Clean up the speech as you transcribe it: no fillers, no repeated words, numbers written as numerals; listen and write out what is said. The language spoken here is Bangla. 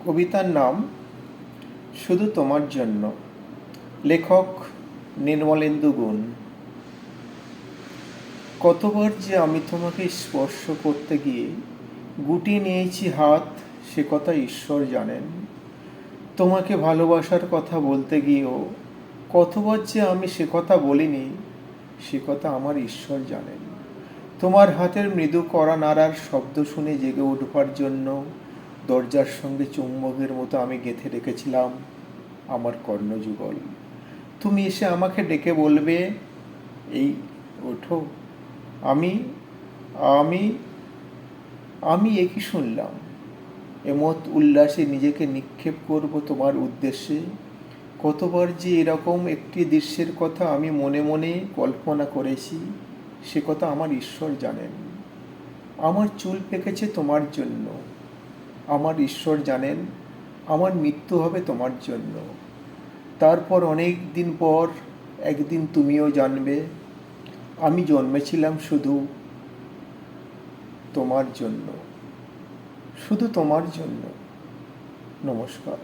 কবিতার নাম শুধু তোমার জন্য। লেখক নির্মলেন্দু গুণ। কতবার যে আমি তোমাকে স্পর্শ করতে গিয়ে গুটিয়ে নিয়েছি হাত, সে কথা ঈশ্বর জানেন। তোমাকে ভালোবাসার কথা বলতে গিয়েও কতবার যে আমি সে কথা বলিনি, সে কথা আমার ঈশ্বর জানেন। তোমার হাতের মৃদু কড়া নাড়ার শব্দ শুনে জেগে উঠবার জন্য দরজার সঙ্গে চুম্বকের মতো আমি গেঁথে রেখেছিলাম আমার কর্ণযুগল। তুমি এসে আমাকে ডেকে বলবে, এই ওঠো। আমি আমি আমি একই শুনলাম। এমত উল্লাসে নিজেকে নিক্ষেপ করব তোমার উদ্দেশ্যে। কতবার যে এরকম একটি দৃশ্যের কথা আমি মনে মনে কল্পনা করেছি, সে কথা আমার ঈশ্বর জানেন। আমার চুল পেকেছে তোমার জন্য। আমার ঈশ্বর জানেন আমার মৃত্যু হবে তোমার জন্য। তারপর অনেক দিন পর একদিন তুমিও জানবে আমি জন্মেছিলাম শুধু তোমার জন্য, শুধু তোমার জন্য। নমস্কার।